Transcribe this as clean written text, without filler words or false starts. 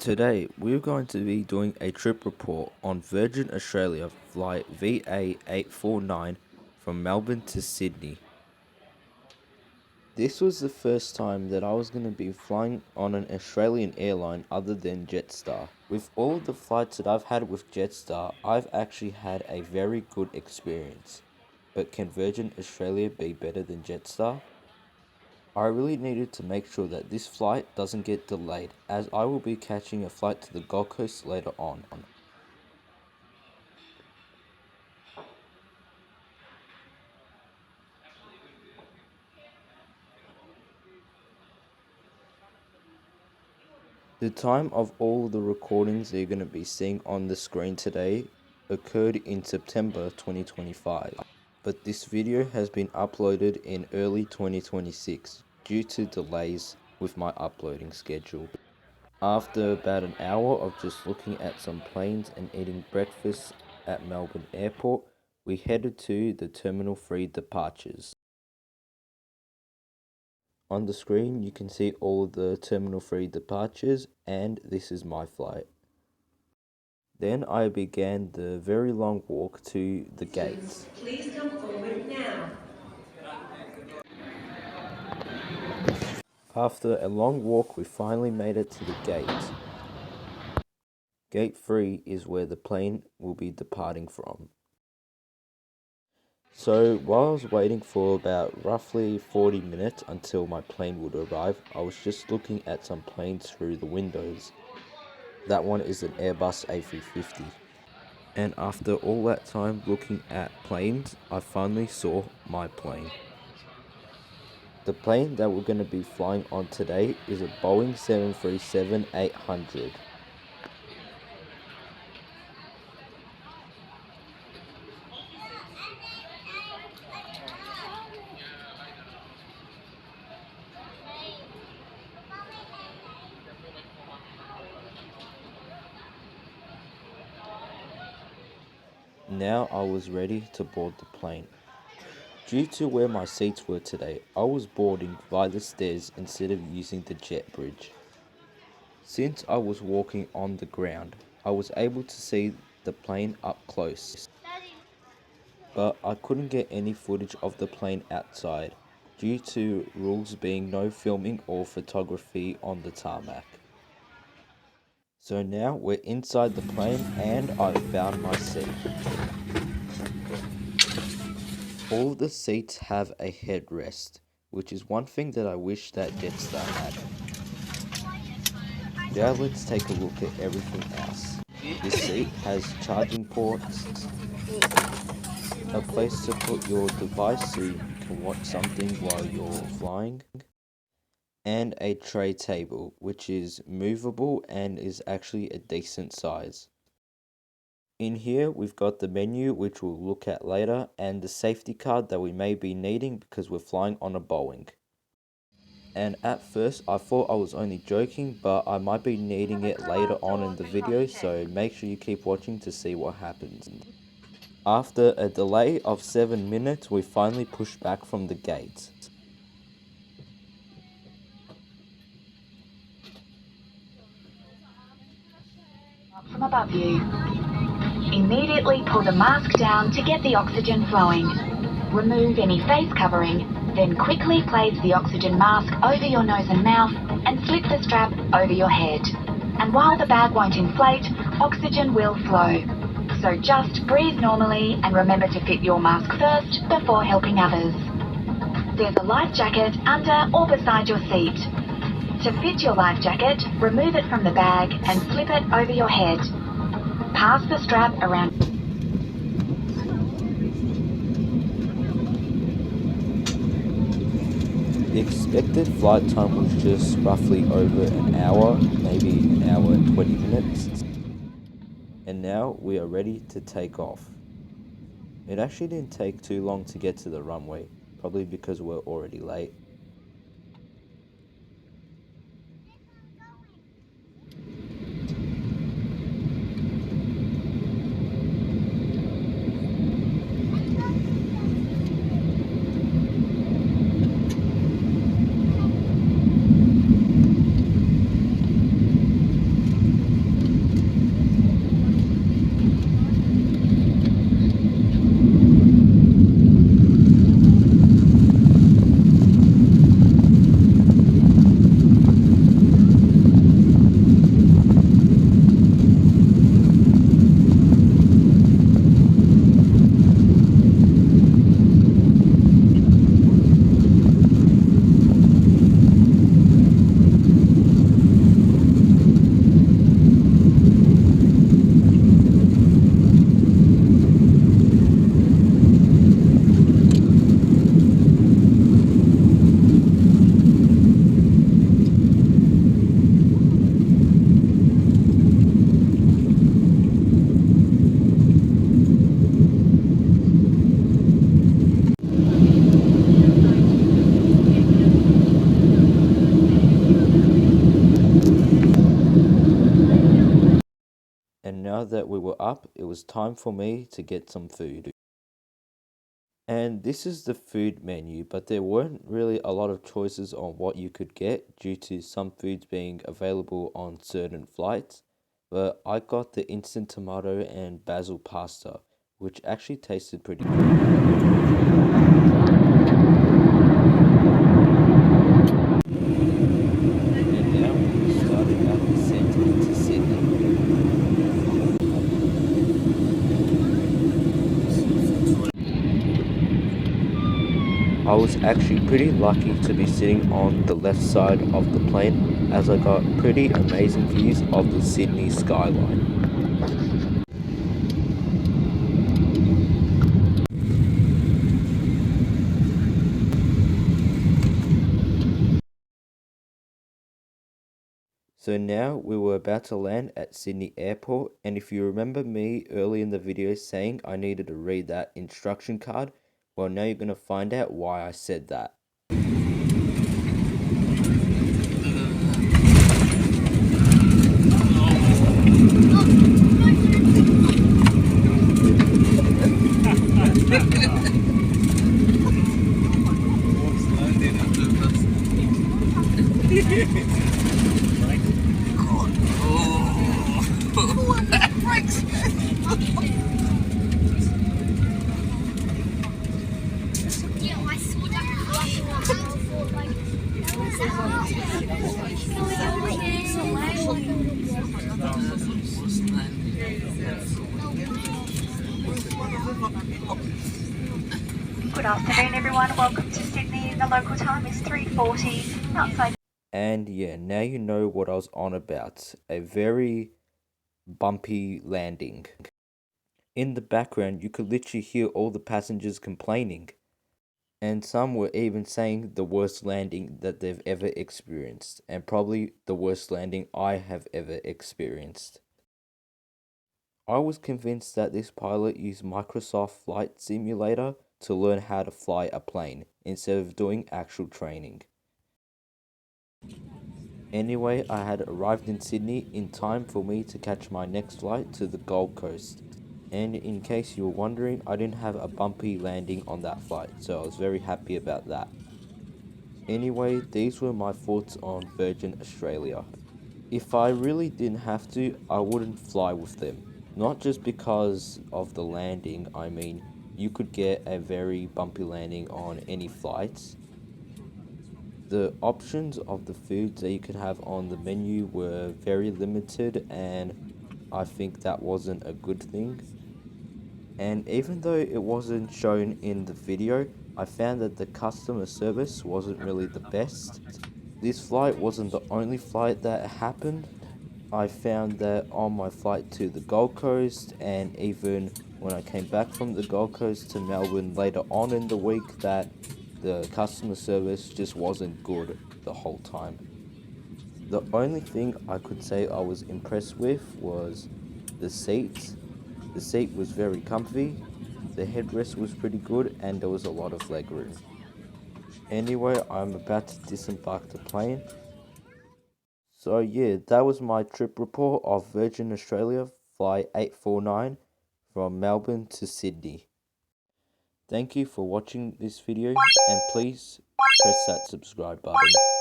Today, we're going to be doing a trip report on Virgin Australia flight VA849 from Melbourne to Sydney. This was the first time that I was going to be flying on an Australian airline other than Jetstar. With all of the flights that I've had with Jetstar, I've actually had a very good experience. But can Virgin Australia be better than Jetstar? I really needed to make sure that this flight doesn't get delayed, as I will be catching a flight to the Gold Coast later on. The time of all the recordings that you're going to be seeing on the screen today occurred in September 2025, but this video has been uploaded in early 2026 due to delays with my uploading schedule. After about an hour of just looking at some planes and eating breakfast at Melbourne Airport, we headed to the Terminal 3 departures. On the screen you can see all of the Terminal 3 departures, and this is my flight. Then I began the very long walk to the gates. Please come forward now. After a long walk, we finally made it to the gate. Gate 3 is where the plane will be departing from. So while I was waiting for about roughly 40 minutes until my plane would arrive, I was just looking at some planes through the windows. That one is an Airbus A350. And after all that time looking at planes, I finally saw my plane. The plane that we're going to be flying on today is a Boeing 737-800. Now I was ready to board the plane. Due to where my seats were today, I was boarding via the stairs instead of using the jet bridge. Since I was walking on the ground, I was able to see the plane up close. But I couldn't get any footage of the plane outside due to rules being no filming or photography on the tarmac. So now we're inside the plane and I found my seat. All the seats have a headrest, which is one thing that I wish that Jetstar had. Now let's take a look at everything else. This seat has charging ports, a place to put your device so you can watch something while you're flying, and a tray table, which is movable and is actually a decent size. In here we've got the menu, which we'll look at later, and the safety card that we may be needing because we're flying on a Boeing. And at first I thought I was only joking, but I might be needing it later on in the video, so make sure you keep watching to see what happens. After a delay of 7 minutes, we finally pushed back from the gates. From above you. Immediately pull the mask down to get the oxygen flowing. Remove any face covering, then quickly place the oxygen mask over your nose and mouth and slip the strap over your head. And while the bag won't inflate, oxygen will flow. So just breathe normally and remember to fit your mask first before helping others. There's a life jacket under or beside your seat. To fit your life jacket, remove it from the bag and slip it over your head. Pass the strap around. The expected flight time was just roughly over an hour, maybe an hour and 20 minutes. And now we are ready to take off. It actually didn't take too long to get to the runway, probably because we're already late. and now that we were up, it was time for me to get some food. And this is the food menu, but there weren't really a lot of choices on what you could get due to some foods being available on certain flights. But I got the instant tomato and basil pasta, which actually tasted pretty good. And now we started our descent into Sydney. I was actually pretty lucky to be sitting on the left side of the plane as I got pretty amazing views of the Sydney skyline. So now we were about to land at Sydney Airport, and if you remember me early in the video saying I needed to read that instruction card, well, now you're going to find out why I said that. Good afternoon, everyone. Welcome to Sydney. The local time is 3:40 outside. And yeah, now you know what I was on about. A very bumpy landing. In the background, you could literally hear all the passengers complaining. And some were even saying the worst landing that they've ever experienced. And probably the worst landing I have ever experienced. I was convinced that this pilot used Microsoft Flight Simulator to learn how to fly a plane instead of doing actual training. Anyway, I had arrived in Sydney in time for me to catch my next flight to the Gold Coast. And in case you were wondering, I didn't have a bumpy landing on that flight, so I was very happy about that. Anyway, these were my thoughts on Virgin Australia. If I really didn't have to, I wouldn't fly with them. Not just because of the landing, I mean, you could get a very bumpy landing on any flights. The options of the foods that you could have on the menu were very limited, and I think that wasn't a good thing. And even though it wasn't shown in the video, I found that the customer service wasn't really the best. This flight wasn't the only flight that happened. I found that on my flight to the Gold Coast, and even when I came back from the Gold Coast to Melbourne later on in the week, that the customer service just wasn't good the whole time. The only thing I could say I was impressed with was the seats. The seat was very comfy, the headrest was pretty good, and there was a lot of legroom. Anyway, I'm about to disembark the plane. So yeah, that was my trip report of Virgin Australia Flight 849 from Melbourne to Sydney. Thank you for watching this video, and please press that subscribe button.